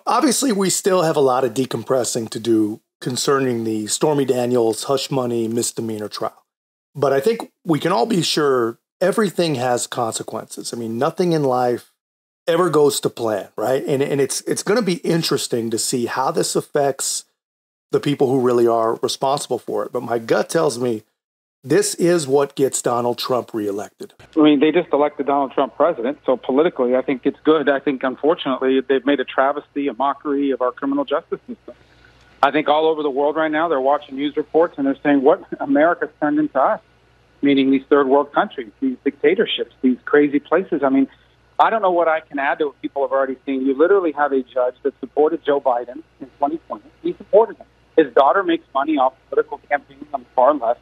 Obviously we still have a lot of decompressing to do concerning the Stormy Daniels hush money misdemeanor trial. But I think we can all be sure everything has consequences. I mean, nothing in life ever goes to plan, right? And it's going to be interesting to see how this affects the people who really are responsible for it. But my gut tells me this is what gets Donald Trump reelected. I mean, they just elected Donald Trump president, so politically I think it's good. I think, unfortunately, they've made a travesty, a mockery of our criminal justice system. I think all over the world right now they're watching news reports and they're saying what America's turned into us, meaning these third world countries, these dictatorships, these crazy places. I mean, I don't know what I can add to what people have already seen. You literally have a judge that supported Joe Biden in 2020. He supported him. His daughter makes money off political campaigns on the far left.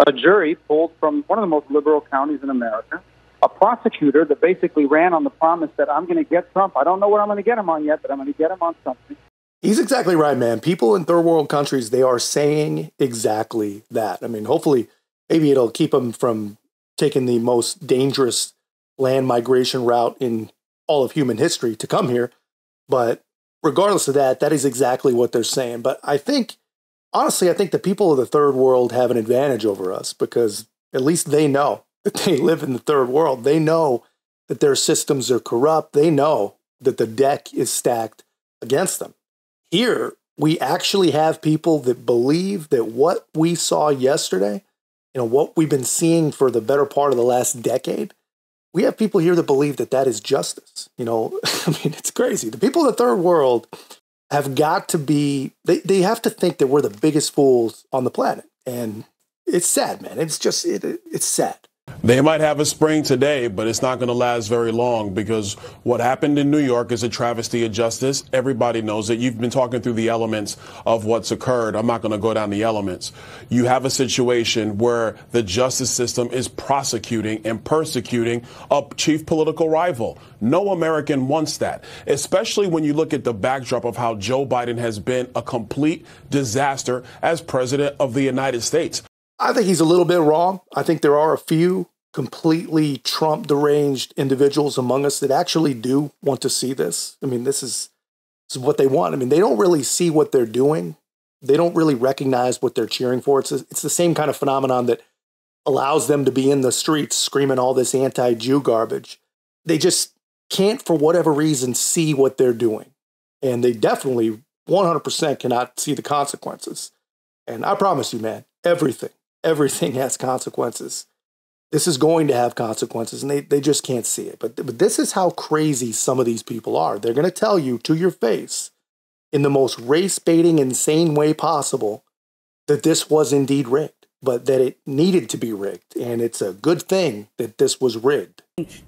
A jury pulled from one of the most liberal counties in America. A prosecutor that basically ran on the promise that I'm going to get Trump. I don't know what I'm going to get him on yet, but I'm going to get him on something. He's exactly right, man. People in third world countries, they are saying exactly that. I mean, hopefully, maybe it'll keep them from taking the most dangerous land migration route in all of human history to come here. But regardless of that, that is exactly what they're saying. But I think, honestly, I think the people of the third world have an advantage over us because at least they know that they live in the third world. They know that their systems are corrupt. They know that the deck is stacked against them. Here, we actually have people that believe that what we saw yesterday, what we've been seeing for the better part of the last decade, we have people here that believe that that is justice. I mean, it's crazy. The people in the third world have got to be, they have to think that we're the biggest fools on the planet. And it's sad, man. It's just, it's sad. They might have a spring today, but it's not going to last very long because what happened in New York is a travesty of justice. Everybody knows it. You've been talking through the elements of what's occurred. I'm not going to go down the elements. You have a situation where the justice system is prosecuting and persecuting a chief political rival. No American wants that, especially when you look at the backdrop of how Joe Biden has been a complete disaster as president of the United States. I think he's a little bit wrong. I think there are a few completely Trump deranged individuals among us that actually do want to see this. I mean, this is what they want. I mean, they don't really see what they're doing. They don't really recognize what they're cheering for. It's the same kind of phenomenon that allows them to be in the streets screaming all this anti-Jew garbage. They just can't, for whatever reason, see what they're doing. And they definitely 100% cannot see the consequences. And I promise you, man, everything has consequences. This is going to have consequences, and they just can't see it. But this is how crazy some of these people are. They're going to tell you to your face in the most race-baiting, insane way possible that this was indeed rigged, but that it needed to be rigged. And it's a good thing that this was rigged.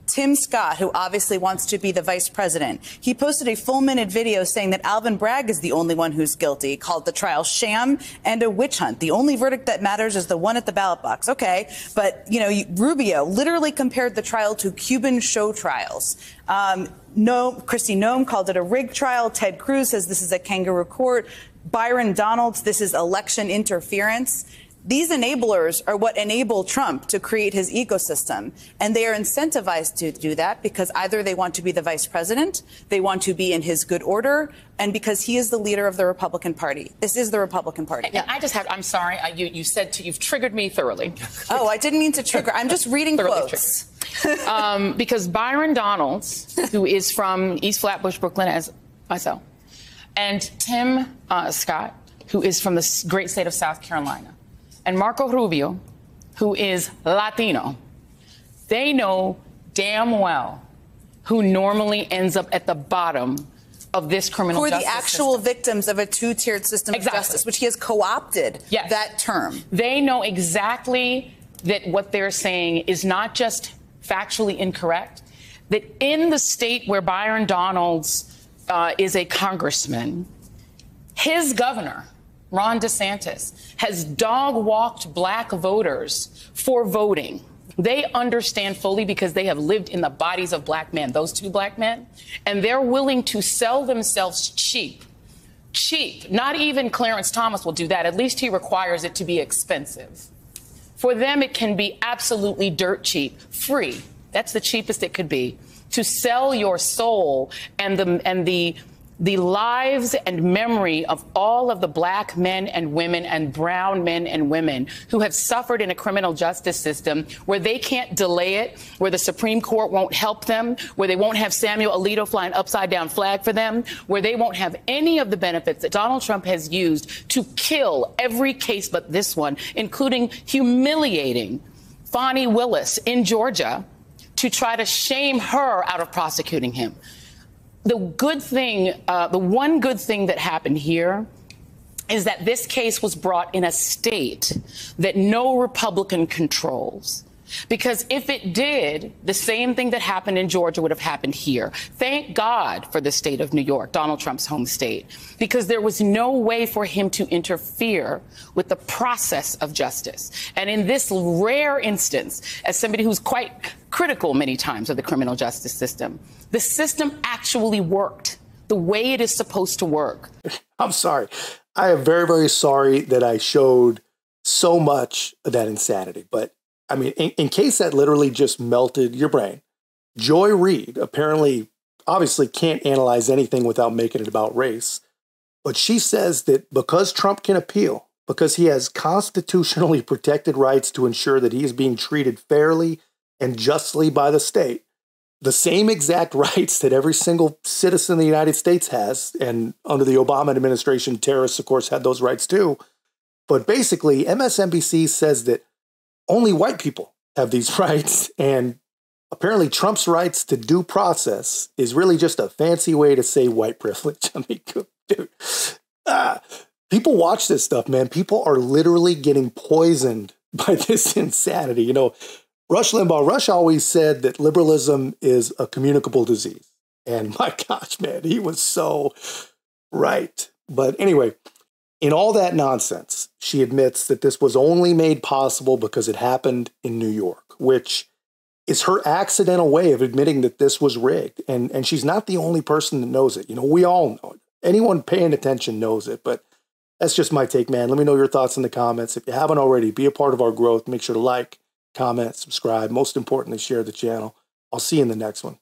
Tim Scott, who obviously wants to be the vice president, he posted a full-minute video saying that Alvin Bragg is the only one who's guilty, called the trial sham and a witch hunt. The only verdict that matters is the one at the ballot box. Okay, but, Rubio literally compared the trial to Cuban show trials. Kristi Noem called it a rigged trial. Ted Cruz says this is a kangaroo court. Byron Donalds, this is election interference. These enablers are what enable Trump to create his ecosystem. And they are incentivized to do that because either they want to be the vice president, they want to be in his good order, and because he is the leader of the Republican Party. This is the Republican Party. Yeah. I'm sorry, you said you've triggered me thoroughly. Oh, I didn't mean to trigger. I'm just reading quotes. Because Byron Donalds, who is from East Flatbush, Brooklyn, as myself, and Tim Scott, who is from the great state of South Carolina, and Marco Rubio, who is Latino, they know damn well who normally ends up at the bottom of this criminal justice system. Who are the actual victims of a two-tiered system of justice, which he has co-opted that term. They know exactly that what they're saying is not just factually incorrect, that in the state where Byron Donalds is a congressman, his governor, Ron DeSantis, has dog-walked black voters for voting. They understand fully because they have lived in the bodies of black men, those two black men, and they're willing to sell themselves cheap. Cheap. Not even Clarence Thomas will do that. At least he requires it to be expensive. For them, it can be absolutely dirt cheap, free. That's the cheapest it could be, to sell your soul and the the lives and memory of all of the black men and women and brown men and women who have suffered in a criminal justice system where they can't delay it, where the Supreme Court won't help them, where they won't have Samuel Alito fly an upside down flag for them, where they won't have any of the benefits that Donald Trump has used to kill every case but this one, including humiliating Fonnie Willis in Georgia to try to shame her out of prosecuting him. The good thing, the one good thing that happened here is that this case was brought in a state that no Republican controls. Because if it did, the same thing that happened in Georgia would have happened here. Thank God for the state of New York, Donald Trump's home state, because there was no way for him to interfere with the process of justice. And in this rare instance, as somebody who's quite critical many times of the criminal justice system, the system actually worked the way it is supposed to work. I'm sorry. I am very, very sorry that I showed so much of that insanity, but I mean, in case that literally just melted your brain, Joy Reid apparently, obviously can't analyze anything without making it about race. But she says that because Trump can appeal, because he has constitutionally protected rights to ensure that he is being treated fairly and justly by the state, the same exact rights that every single citizen of the United States has, and under the Obama administration, terrorists, of course, had those rights too. But basically, MSNBC says that only white people have these rights, and apparently Trump's rights to due process is really just a fancy way to say white privilege. I mean, dude, people watch this stuff, man. People are literally getting poisoned by this insanity. You know, Rush always said that liberalism is a communicable disease. And my gosh, man, he was so right. But anyway, in all that nonsense, she admits that this was only made possible because it happened in New York, which is her accidental way of admitting that this was rigged. And she's not the only person that knows it. You know, we all know it. Anyone paying attention knows it. But that's just my take, man. Let me know your thoughts in the comments. If you haven't already, be a part of our growth. Make sure to like, comment, subscribe. Most importantly, share the channel. I'll see you in the next one.